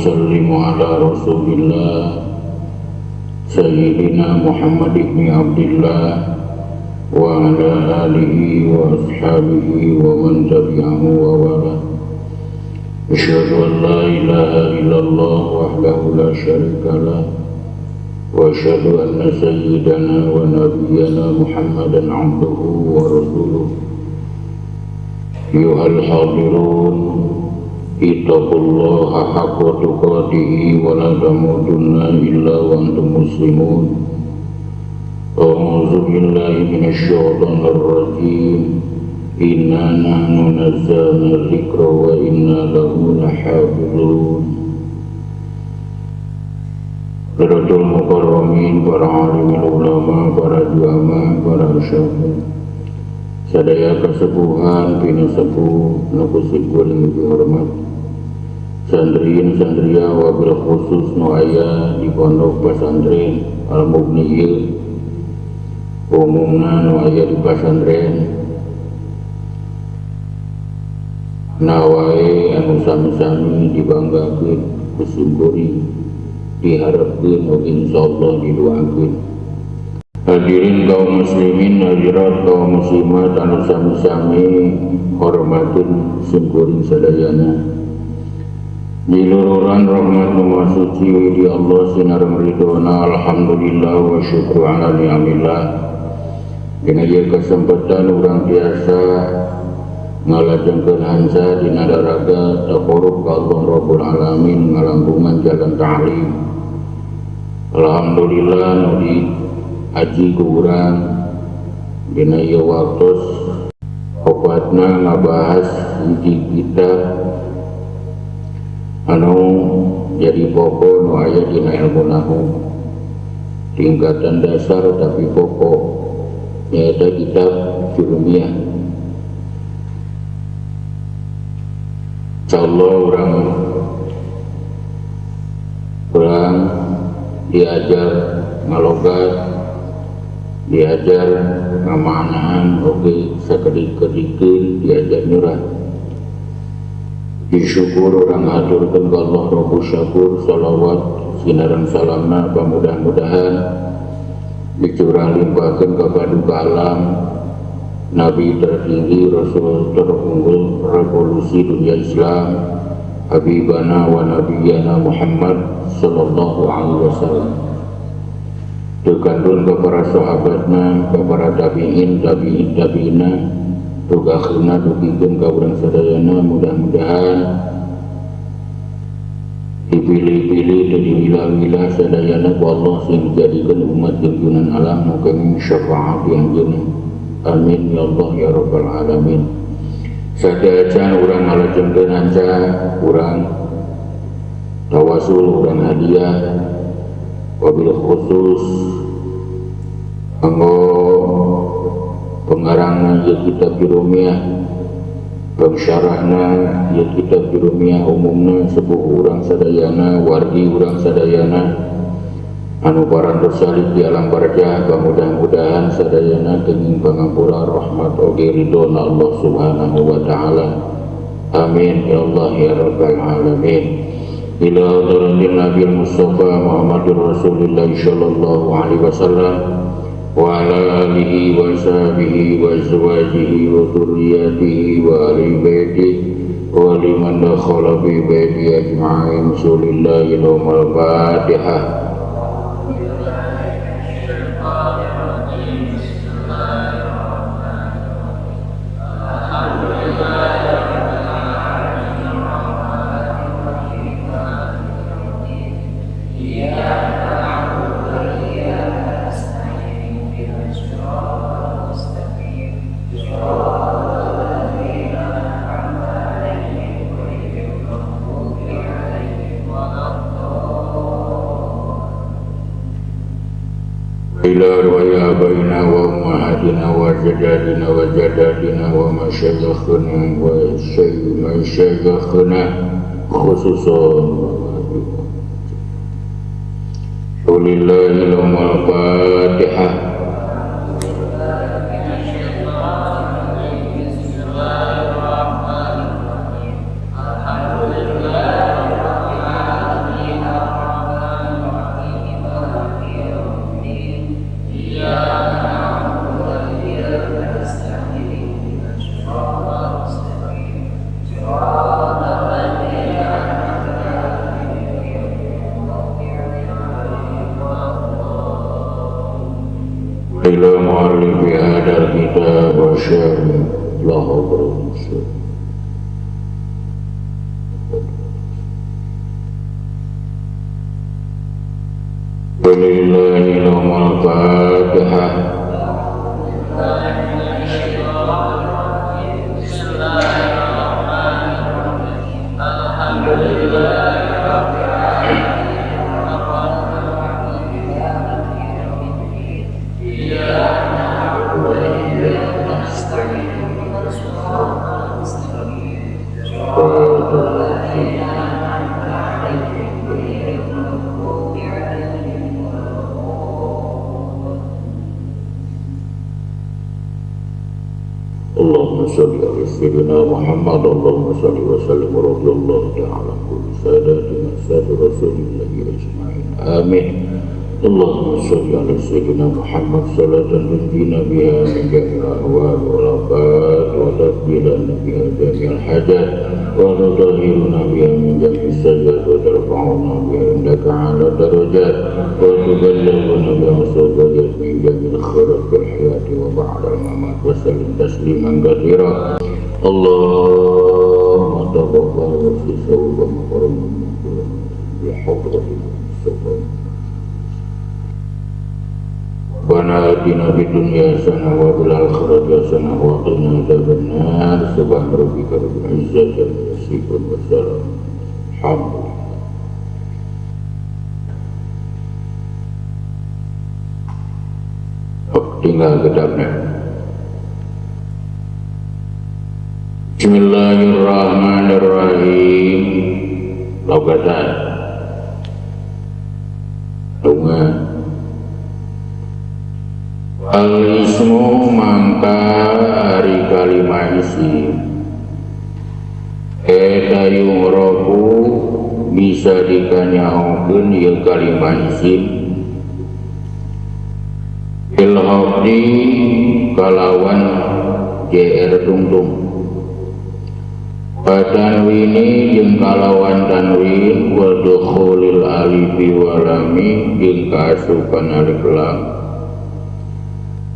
وأسلم على رسول الله سيدنا محمد بن عبد الله وعلى آله وأصحابه ومن تبعه ووالاه. أشهد أن لا إله إلا الله وحده لا شريك له وأشهد أن سيدنا ونبينا محمدا عبده ورسوله. أيها الحاضرون اتقوا الله حق تقاته ولا تموتن إلا وأنتم مسلمون. أعوذ بالله من الشيطان الرجيم. إنا نحن نزلنا الذكر وإنا له لحافظون. Qiratul mukarramin, para alimul ulama, para juama, para syafir, sadaya kasepuhan pina sepuh nukusik kuring dihormat, santrin santria wabil khusus nu aya di pondok pesantren Al-Mughniyyin, umumna nu aya di pesantren nawae anu sami-sami dibanggakeun kusyukuri diharapkeun wa insyaallah didoakeun. Hadirin kaum muslimin, hadirat kaum muslimat anu sami-sami hormatin syukuring sadayana. Dilururan rahmat nu suci di Allah sinar ridhona, alhamdulillah wa syukru ala ni'amillah. Dina ieu kesempatan urang biasa ngalajengkeun hansa dina daraga taqarrub ka Allah Rabbul Alamin ngalangkungan jalan ta'lim. Alhamdulillah nu di aji ku urang dina ieu waktos opatna ngabahas hiji kitab anu jadi pokok nu aya dina ilmu nahwu tingkatan dasar tapi pokok, nyaeta kitab Jurumiyah. Insyaallah orang diajar ngalogat, diajar ngamanaan, oke sakedik-kedikeun diajar nyurah. Disyukur orang haturkeun ka Allah Rabbus Syakur, salawat sinaran salamna mudah-mudahan dicurah limpahkeun ka paduka alam Nabi tertinggi, Rasul terunggul, revolusi dunia Islam, Habibana wa Nabiyana Muhammad sallallahu alaihi wasallam. Dikandung ke para sahabatna, ke para tabi'ina, tugakhirna dukikeun ka urang sadayana, mudah-mudahan dipilih-pilih dan dimilah-milah sadayana ku Allah sing dijadikeun umat junjunan alam muga syafaat yang jeunah. Amin ya Allah ya Rabbal Alamin. Sadajan urang ngalajengkeun hanca, urang tawasul, urang hadiah wabil khusus kanggo pengarangna ieu kitab Jurumiyah, pengsyarahna ieu kitab Jurumiyah, umumna sepuh urang sadayana, wargi urang sadayana anu parantos salib di alam barjah, mudah-mudahan sadayana kenging pangampura rahmat oge ridhona Allah subhanahu wa ta'ala. Amin ya Allah ya Rabbal Alamin. Ila hadratin Nabi Mustafa Muhammadur Rasulullah sallallahu alaihi wasallam wa ala alihi wa sahbihi wa azwajihi wa dzurriyyatihi wa ahli baitihi wa liman dakhala bi baiti ajma'in. Sulillahi lahumul Fatihah. Ila ruwaya baina wa ummahatina wa jadadina wa jadadina wa masyayikhina wa masyayikhina khususan Walillahi lahumul Fatihah. إلى مؤلف هذا الكتاب وشارح له برسول ولله لهم الفاتحة. Allahumma salli ala sayyidina Muhammad. Allahumma salli wa sallim wa radiyallahu ta'ala kulli sadatina sadu rasulillahi ajma'in. Amin. Allahumma salli ala sayyidina Muhammad salatan tunjina biha min jami'il ahwal wal afat wa taqbilana biha jami'al hajat wa tutahhiruna biha min jami'is sayyi'at wa tarfa'una biha indaka 'ala darajat wa tuballighuna biha mustaqbaliyat min jami'il khairat fil hayati wa ba'dal mamat wa sallim tasliman katsira. Allahumma taqabbal wa sawwa maqaram bi hadratil subhan. Rabbana atina fid dunya hasanah wa fil akhirati hasanah wa qina adzabannar. Subhana rabbika rabbil izzati amma yasifun wa salamun alhamdulillah. Tinggal kitabnya. Bismillahirrahmanirrahim. Logatan Tunga Al-ismu mangka ari kalimah isim eta yungroku bisa dikanyaokeun ieu kalimah isim ilhaqdi kalawan jr tungtung tanwini jeung kalawan tanwin wa dukhulil alifi walami jeung kaasupan alif lam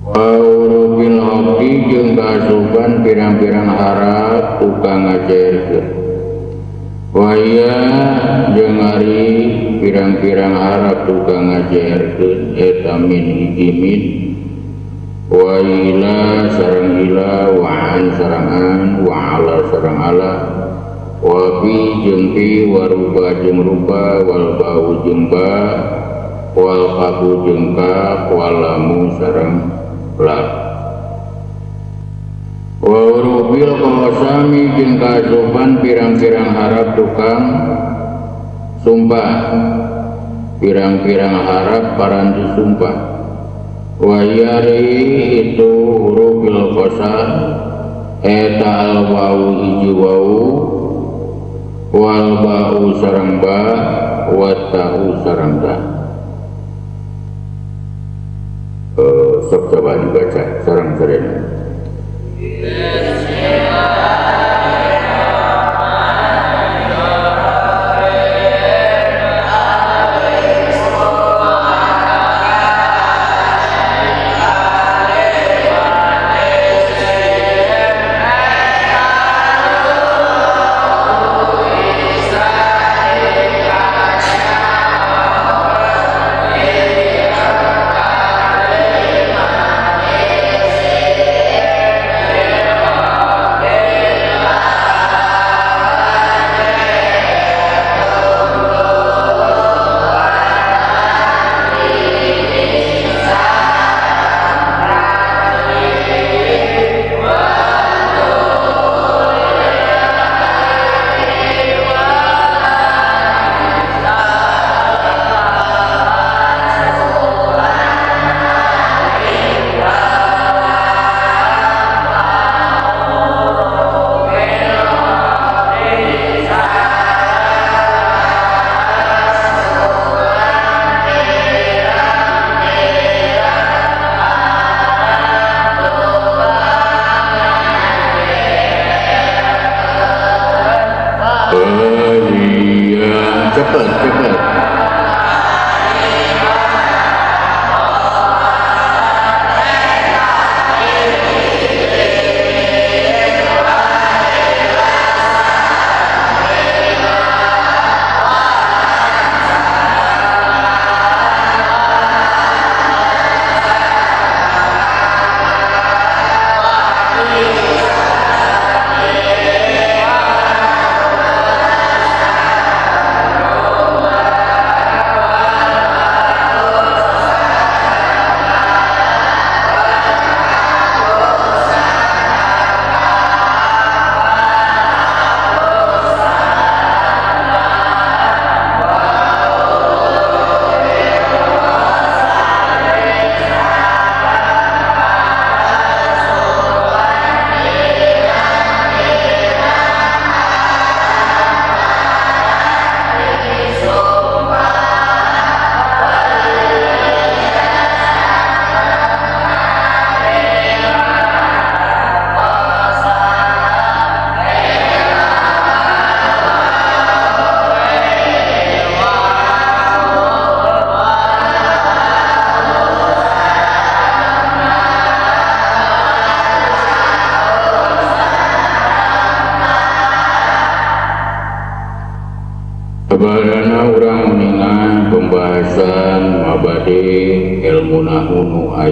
wa hurufil haqi jeung kaasupan pirang-pirang harap tukang ngacairkeun wa iya jeung ari pirang-pirang harap tukang ngacairkeun eta min hiji min wa ila sareng ila wa an sareng an wa ala sareng ala wa fi jeung fi wa ruba jeung ruba wal bau jeung ba wal qabu jeung ka wal lamu sareng lam wa hurufil qasami jeung kasuban pirang-pirang harap tukang sumpah pirang-pirang harap paranti sumpah wa yari itu hurufil qasam eta al wau hiji wau wal bau sareng ba wa ta'u sareng ta. Sok coba dibaca sareng sareng.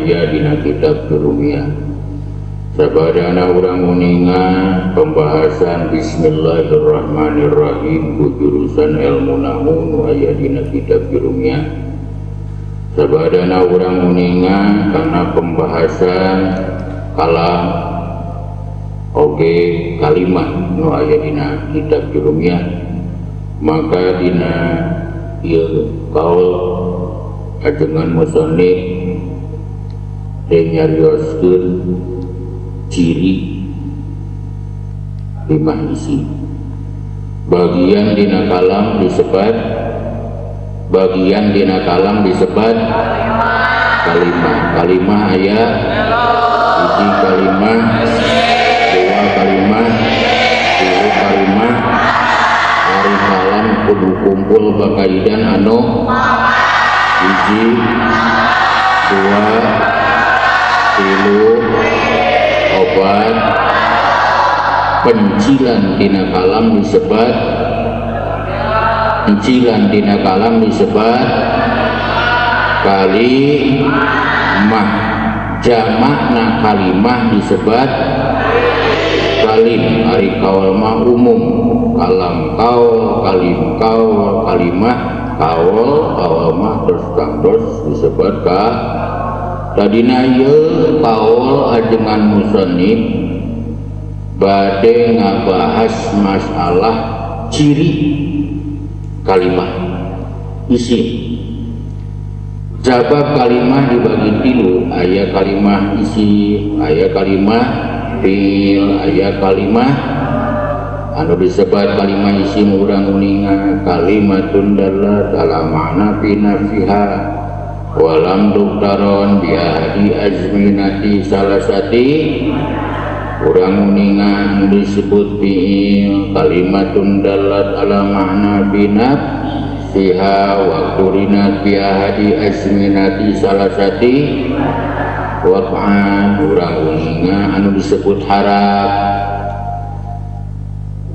aya dina kitab Jurumiyah. Sabadana urang uninga pembahasan Bismillahirrahmanirrahim ku jurusan ilmu nahwu nu aya dina kitab Jurumiyah. Sabadana urang uninga karena pembahasan kalam oge kalimat nu aya dina kitab Jurumiyah, maka dina ieu kaul ajengan musannif nyarioskeun ciri 5 isi. Bagian dina kalam disebat kalimah aya hiji kalimah, dua kalimah, tilu kalimah. Ari kalam kudu kumpul bakaidan anu hiji, dua, tilu, opat. Pencilan dina kalam disebat kalimah. Jamakna kalimah disebat kalim. Ari kaul mah umum, kalam kaul, kalim kaul, kalimah kaul, kaul mah terus disebut ka. Tadina ieu kaul ajengan musannif bade ngabahas masalah ciri kalimah isim. Sabab kalimah dibagi tilu, aya kalimah isim, aya kalimah fiil, aya kalimah anu disebut kalimah isim urang uninga kalimatun dalat ala makna fi nafsiha walam duktaron biadi azminati salasati. Urang uninga anu disebut fiil kalimatun dalat ala makna fi nafsiha wa qurinat bi ahadi azminati salasati. Waqan urang uninga anu disebut harap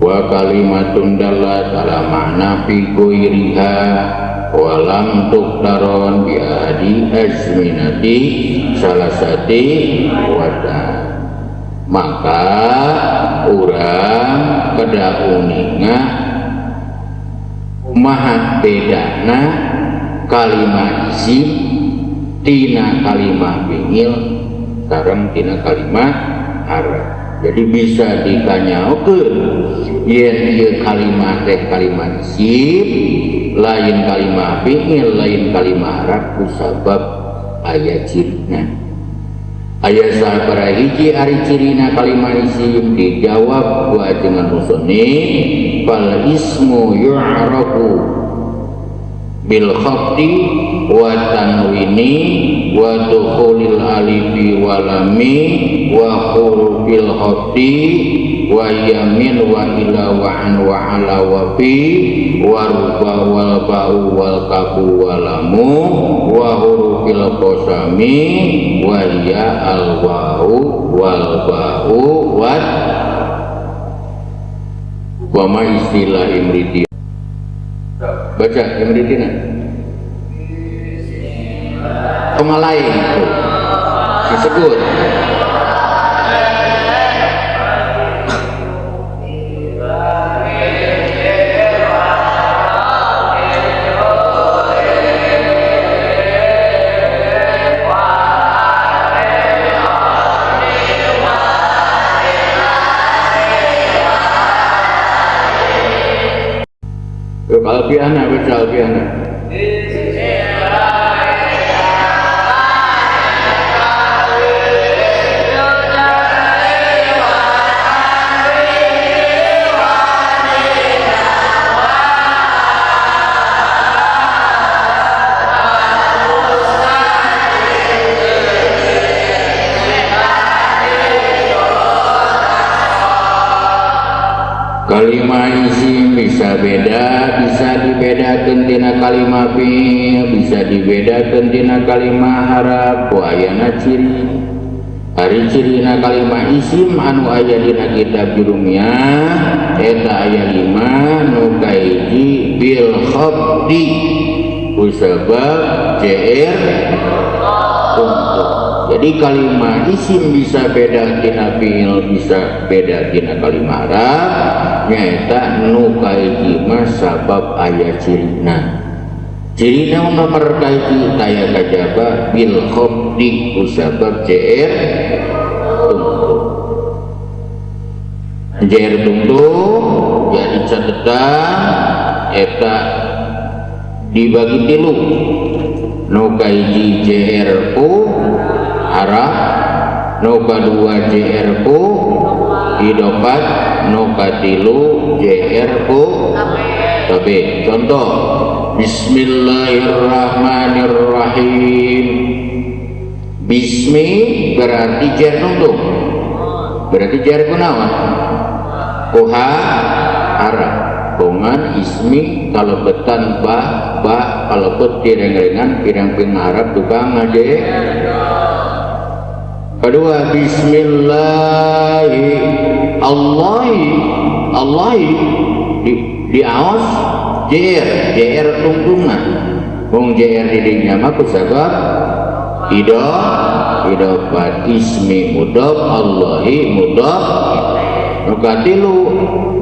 wa kalimatun dalat ala makna fi ghairiha walam tuktaron bi ahadi azminati salasati wadan. Maka urang kedah uninga kumaha bedana kalimah isim tina kalimah fiil sareng tina kalimah harap. Jadi bisa dikanyaokeun yen ieu kalimah teh kalimah isim, lain kalimah fiil, lain kalimah harap kusabab aya cirina. Aya sabaraha hiji ari cirina kalimah isim dijawab ku ajengan musannif fal ismu yu'rafu bil khafdi wa tanwini wa dukhulil alifi wa lami wa hurufil khafdi wa yamin wa ila wa an wa ala wa fi wa ruba wal ba'u wal kafu wa lamu wa hurufil qasami wa ya al wa'u wal ba'u wa ma istilah imriti. Baca imritina pengalai itu disebut Alfiana, baca Alfiana. Kalimah isim bisa beda, bisa dibedakeun tina kalimah fiil, bisa dibedakeun tina kalimah harap. Ku ayana ciri. Ari cirina kalimah isim anu aya dina kitab Jurumiyah eta aya 5 nu kaiji bil khabdi kusabab jr untuk Jadi kalimat isim bisa beda tina fiil, bisa beda tina kalimat Arab. Nyaeta nu kaiji mah sabab aya cirina. Cirina nomor kaiji taya kajaba bil khofdi kusabab JR tungtung. JR tungtung jadi catatan eta dibagi tilu. Nu kaiji JR ku Arab, nu kadua JR ku idopat, nu katilu JR ku tabe. Contoh Bismillahirrahmanirrahim. Bismi berarti JR tungtung, berarti JR kunaon? Kuha Arab. Kongan ismi kalau betan bah kalau bet tireng-rengan pirang-pirang Arab tukang aja. Kedua Bismillahi Allahi di awas JR tungtungan. Wong JR didinya mah kusabab idopat ismi mudhof Allahi mudhof. Nukatilu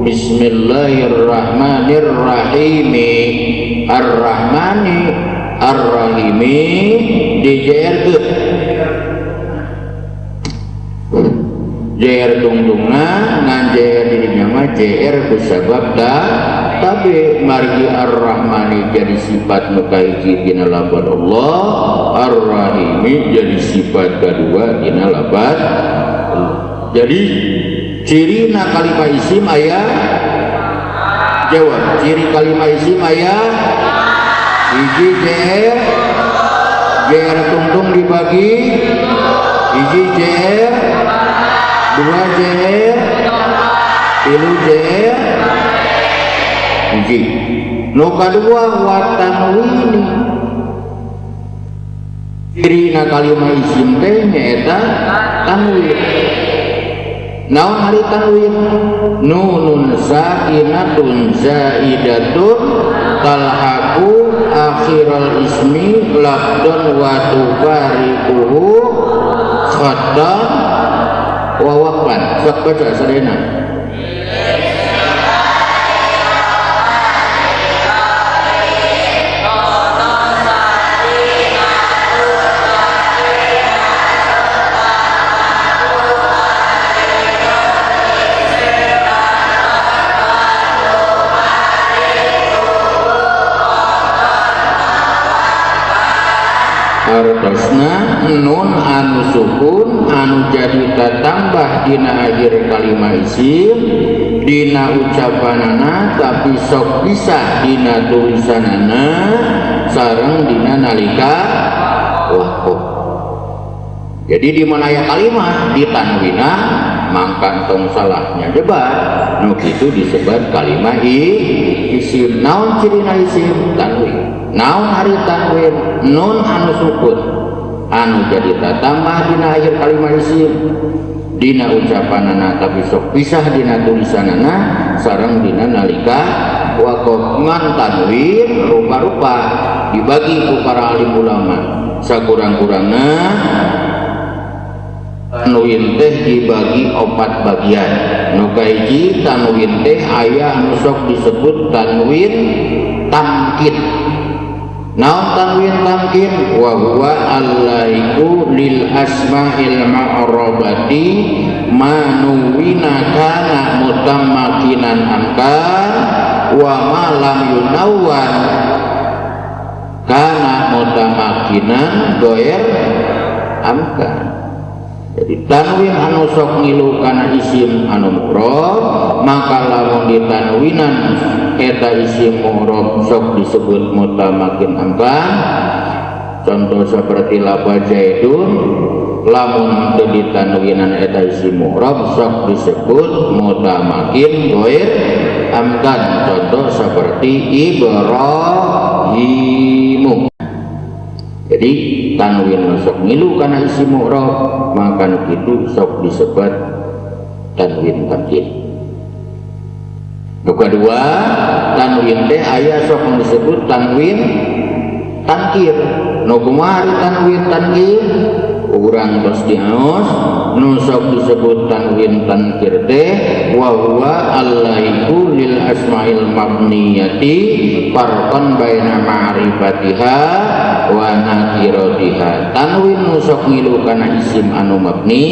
Bismillahirrahmanirrahim. Ar-Rahmani Ar-Rahimi di JR ke JR tungtunga ngan JR dirinya mah JR kusabab tapi margi Ar-Rahmani jadi sifat nukaiji dina lafaz Allah, Ar-Rahimi jadi sifat kedua dina lafaz. Jadi ciri na kalimah isim aya jawab. Ciri kalimah isim aya hiji JR tungtung dibagi hiji JR, dua JR, tilu JR hiji. Nu kadua wa tanwini. Ciri na kalimah isim teh nyaeta tanwin. Naon hari tanwin? Nunun sakinatun zaidatun talhaku akhiral ismi lafdun wa tufariquhu khattan wa waqfan. Sok baca sadayana. Artosna nun anu sukun anu jadi tatambah dina akhir kalimah isim dina ucapanana tapi sok pisah dina tulisanana sareng dina nalika waqaf. Jadi di mana aya kalimah di tanwina mangkan tong salahnya debat nu kitu disebut kalimah isim. Naon cirina isim? Tanwin. Naon hari tanwin? Nun anu sukun anu jadi tatambah dina akhir kalimah isim dina ucapanana tapi sok pisah dina tulisanana sareng dina nalika waqaf. Ngan tanwin rupa-rupa dibagi ku para alim ulama sakurang-kurangna tanwin teh dibagi 4 bagian. Nu kaiji tanwin teh aya anu sok disebut tanwin tamkin. Naon tanwin tamkin? Wa huwa allaiku lil asma'il ma'rabati manuwina kana mutammakinan amkan wa ma lam yunawwan kana mutammakinan goer amkan. Jadi tanwin anu sok ngilu kana isim anu mufrad maka lamun ditanwinan eta isim mufrad sok disebut mutamakin amkan. Contoh seperti lafaz Zaidun lamun teu ditanwinan eta isim mufrad sok disebut mutamakin ghair amkan. Contoh seperti Ibrahimu. Jadi tanwin sok ngilu kana isim mu'rab maka kitu sok disebut tanwin tamkin. Nu kadua tanwin teh aya sok disebut tanwin tankir. Nu kumaha tanwin tankir? urang tos diaos nu sok disebut tanwin tankir teh wa huwa allaiku lil asmail mabniyati farqan baina ma'rifatiha wa nakiratiha. Tanwin nu sok ngilu kana isim anu mabni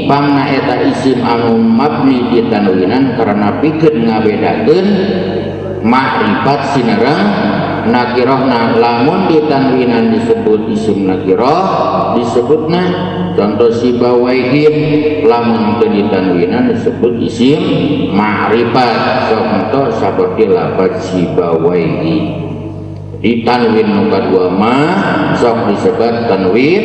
pangna eta isim anu mabni di tanwinan karena pikeun ngabedakeun ma'rifat sinareng nakirahna. Lamun di tanwinan disebut isim nakirah disebutna contoh sibawaihin, lamun teu di tanwinan disebut isim ma'rifat contoh seperti lafaz sibawaihi. Di tanwin nu kadua mah sok disebut tanwin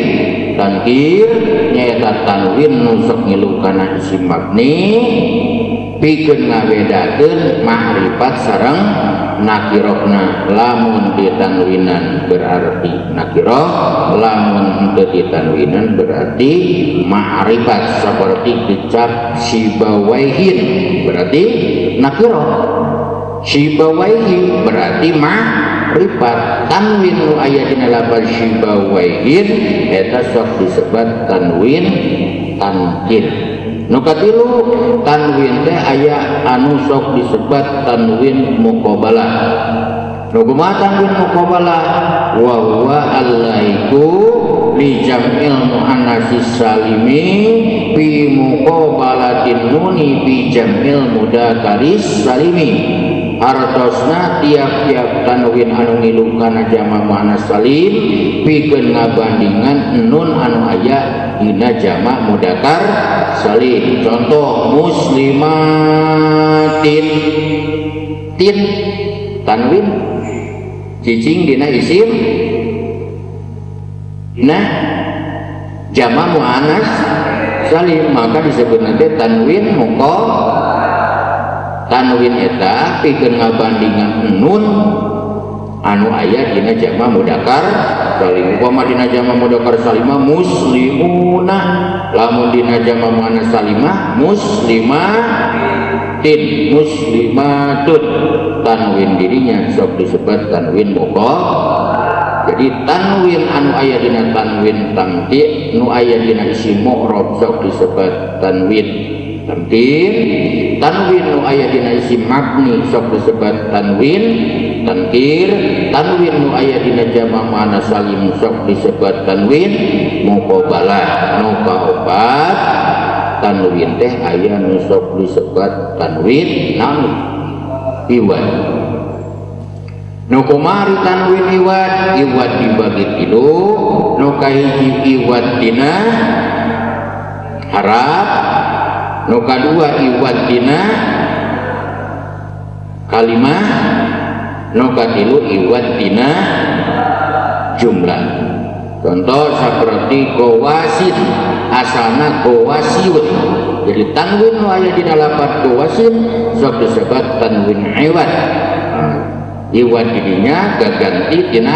tankir nyaeta tanwin nu sok ngilu kana isim mabni pikeun ngabedakeun ma'rifat sareng nakirahna. Lamun di tanwinan berarti nakirah, lamun teu di tanwinan berarti ma'rifat seperti kecap sibawaihin berarti nakirah, sibawaihi berarti ma'rifat. Tanwin nu aya dina lafaz sibawaihin eta sok disebut tanwin tankir. Nu katilu tanwin teh aya anu sok disebut tanwin muqabalah. Nu kumaha tanwin muqabalah? Wa huwa allaiku li jam'il muannatsis salimi fi muqabalatin nuni fi jam'il mudzakkharis salimi. Artosna tiap-tiap tanwin anu ngilu kana jama' muannats salim pikeun ngabandingan nun anu aya dina jama' mudzakkar salim. Contoh muslimatin, tin tanwin cicing dina isim dina jama' muannats salim maka disebut nanti tanwin muqabalah. Tanwin eta pikeun ngabandingan nun anu aya dina jama' mudzakkar salim. Upama dina jama' mudzakkar salimah muslimuna, lamun dina jama' muannats salimah muslimatin, muslimatun. Tanwin dirinya sok disebut tanwin muqabalah. Jadi tanwin anu aya dina tanwin tamti nu aya dina isim mu'rab sok disebut tanwin tankir. Tanwin nu aya dina isim mabni sok disebut tanwin tankir. Tanwin nu aya dina jama' muannats salim sok disebut tanwin muqabalah. Nu kaopat tanwin teh aya nu sok disebut tanwin naon iwad. Nu kumari tanwin iwad, iwad dibagi tilu. Nu kahiji iwad dina harap, nu kadua iwad dina kalimah, nu katilu iwad dina jumlah. Contoh seperti gowasin, asalna gowasiun. Jadi tanwin nu aya dina lafaz gowasin sok disebut tanwin iwad. Iwad dirinya gaganti tina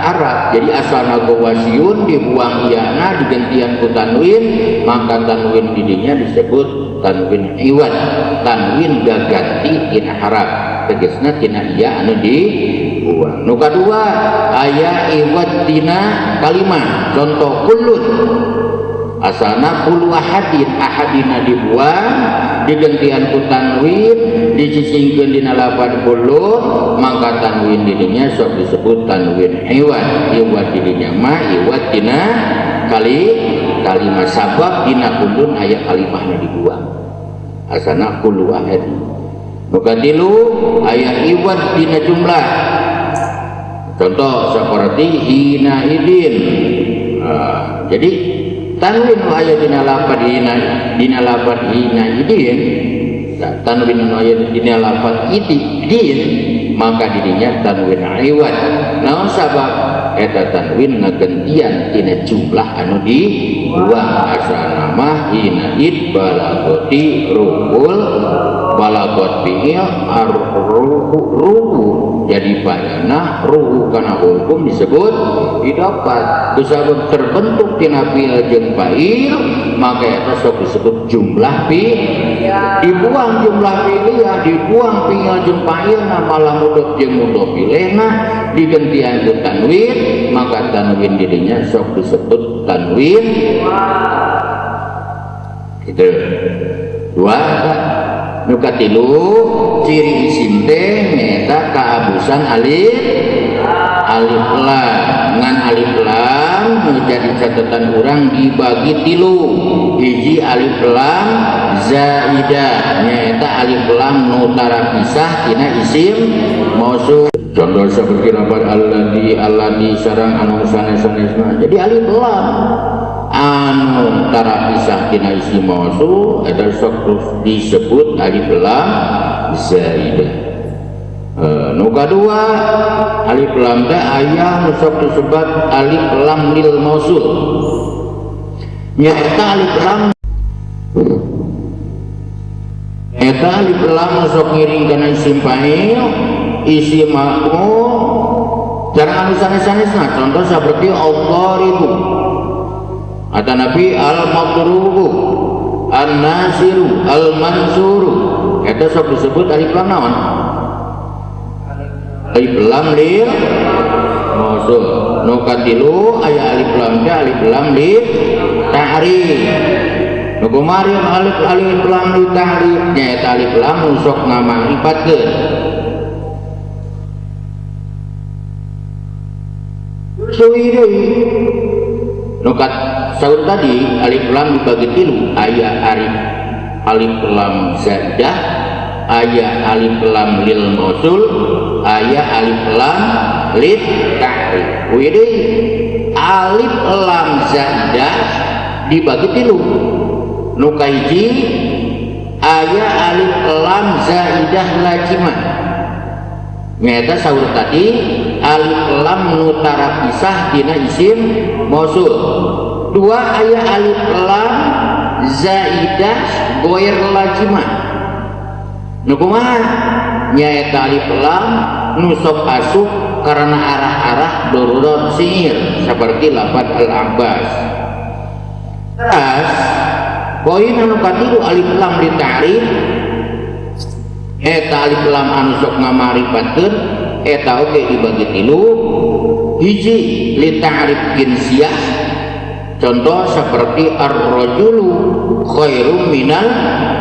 Arab. Jadi asalna gowasiun dibuang iyana digantian ku tanwin maka tanwin dirinya disebut tanwin iwad. Tanwin gaganti tina Arab tegasna tina iya anu dibuang. Nu kadua aya iwad tina kalimah. Contoh kullun, asalna kullu ahadin, ahadina dibuang digantian ku tanwin dicicingkeun dina lafaz kullun maka tanwin dirinya sok disebut tanwin iwad. Iwad dirinya mah iwad dina kalimah sabab dina kullun aya kalimahna dibuang asalna kullu ahadin. Nu katilu aya iwad dina jumlah. Contoh seperti hina idin. Jadi tanwin nu aya dina lafaz hina idin, tanwin nu aya dina lafaz idin maka dirinya tanwin iwad. Naon sabab eta tanwin ngagantian tina jumlah anu dibuang. Asalna mah hina id balagoti ruhul balagot fi'il ruhu. Jadi padana ruhu kana hukum disebut idafat. Kusabab terbentuk tina fi'il jeung fa'il maka itu sok disebut jumlah dibuang jumlah pilih dibuang pingal jeung paeuna malah mudhof jeung mudhof ilaihna digentian ku tanwin, maka tanwin dirinya sok disebut tanwin gitu. Dua nu katilu ciri isim teh nyaeta kaabusan alif lam. Ngan alif lam nu jadi catatan urang dibagi tilu. Hiji alif lam zaidah nyaeta alif lam nu tara pisah tina isim mausul. Contoh seperti lafaz alladzi sareng anu sanes-sanesna jadi alif lam anu tara pisah tina isim mausul eta sok disebut alif lam zaidah. Nu kadua alif lam teh aya nu sok disebut alif lam lil mausul nyaeta alif lam eta alif lam sok ngiring kana isim fa'il isim maf'ul jarang anu sanes-sanesna. Contoh seperti al-dharibu atau nabi al-madrubu an-nasiru al-mansuru eta sok disebut alif lam naon alif lam lil mausul. Nu katilu aya alif lam teh alif lam lil ta'rif. Nu kumari alif lam lil ta'rif nyaeta alif lam nu sok ngamarifatkeun. Suwi deui nu kat saur tadi alif lam dibagi tilu aya alif lam zaidah, aya alif lam lil mausul, aya alif lam lil ta'rif. Widih alif lam zaidah dibagi tilu. Nu kahiji aya alif lam zaidah lazimah. Nyaeta saur tadi alif lam nu tara pisah tina isim mausul. Dua aya alif lam zaidah goir lazimah. Nu kumaha nyaeta alif lam nu sok asup karena arah-arah darurat sihir seperti lafaz al-abbas. Terus poin anu katilu alif lam di ta'rif eta alif lam anu sok ngamarifatkeun eta oge dibagi tilu. Hiji li ta'rif jinsiyah, contoh seperti ar-rajulu khairum minal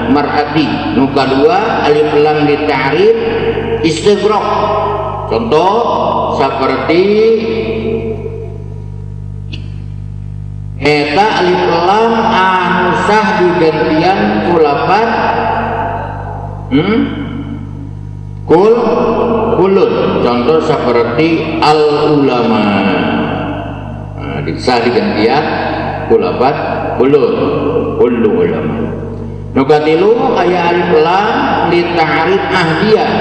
mar'ati. Nu kadua alif lam li ta'rif istighraq, contoh seperti eta alif lam anu sah digantian ku lafaz kulun, contoh seperti al ulama. Sah digantian ku lafaz kulun ulama. Nu katilu aya alif lam li ta'rif ahdiyah.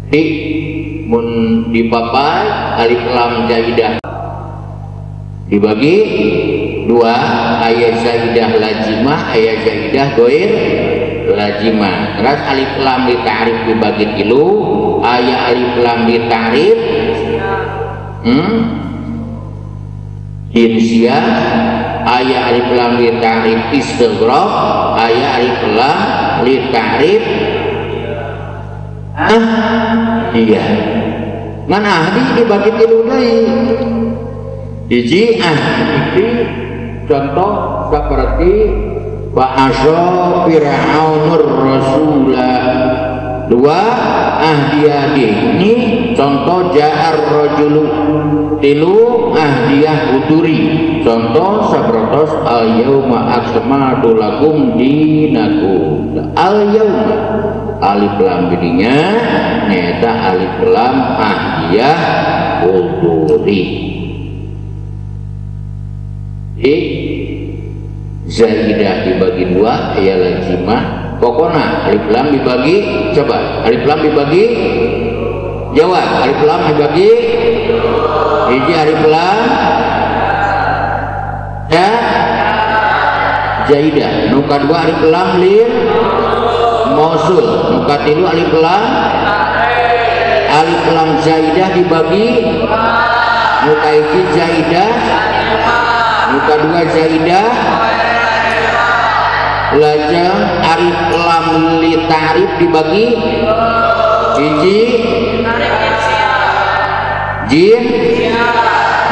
Di mun dipapai alif lam zaidah dibagi dua, aya zaidah lazimah, aya zaidah goir lazimah. Terus alif lam li ta'rif dibagi tilu, aya alif lam li ta'rif jinsiyah, aya alif lam li ta'rif istighraq, aya alif lam li ta'rif iya. Ngan ahdi dibagi tilu deui. Hiji ahdi contoh seperti ba'asya fir'aunur rasulah. Dua ahdiyah ini contoh ja'ar rajulu. Tilu ahdiyah uturi, contoh sabratos al yauma akmaltu lakum dinakum. Al yauma alif lam bidinya nyata alif lam ahdiyah uturi. Jadi zaidah dibagi dua, aya lazimah. Pokoknya alif lam dibagi, coba alif lam dibagi, jawab alif lam dibagi hiji alif lam ya zaidah. Nu kadua alif lam lil mausul. Nu katilu alif lam zaidah dibagi nu kahiji zaidah muka dua zaidah lajeng alif lam li ta'rif dibagi hiji jin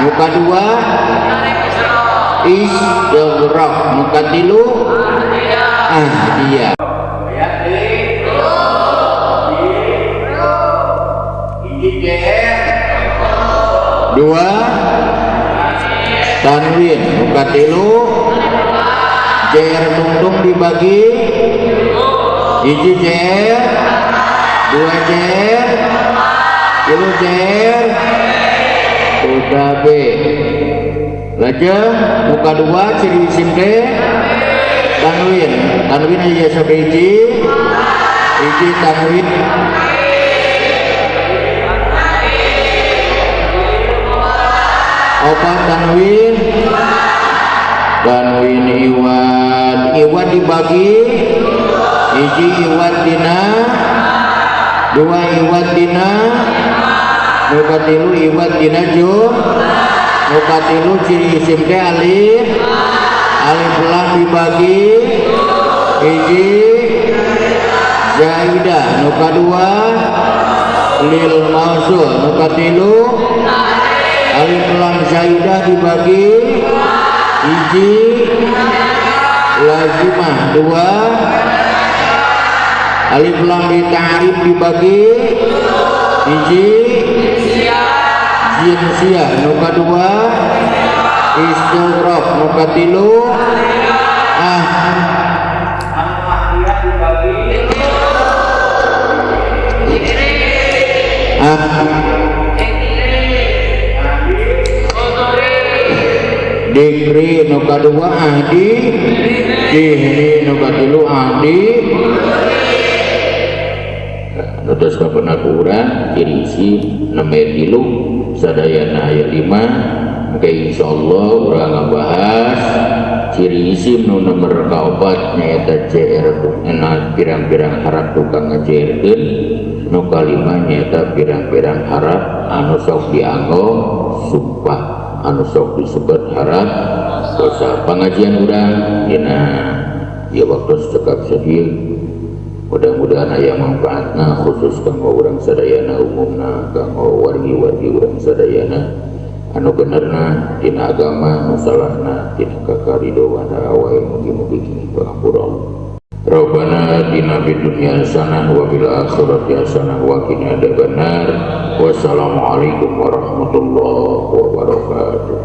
muka dua istighraq muka tilu ahdiyah dua tanwin muka tilu jer tungtung dibagi hiji jer dua jer tilu jer utabe lajeng muka dua ciri isim teh tanwin aja sampai hiji tanwin opat tanwin iwad dibagi hiji iwad dina dua iwad dina muka tilu iwad dina jum muka tilu ciri isim teh alif lam dibagi hiji zaidah muka dua lil mausul muka tilu alif lam zaidah dibagi hiji lazimah dua alif lam li ta'rif dibagi hiji jinsiyah muka dua istighraq muka tilu dikri nuka dua ahdi dihni nuka tilu ahdi terus kepenakuran ciri isi nomor tilu sadayana ayat 5 maka insyaallah urang ngabahas ciri isi nomor kaopat nyaeta CR enak pirang-pirang harap tukang ngecerkeun nu kalima nyaeta pirang-pirang harap anu sok dianggo sumpah anu sok disebut harap dosa pengajian urang dina ya waktu cekap sedih mudah-mudahan aya manfaatna khusus kanggo urang sadayana umumna kanggo wargi-wargi urang sadayana anu benerna dina agama nu salahna dina kakaridoan awae mugi-mugi kini pangapura Rabbana atina fid dunya hasanah wa fil akhirati hasanah wa qina adzabannar. Wassalamualaikum warahmatullahi wabarakatuh.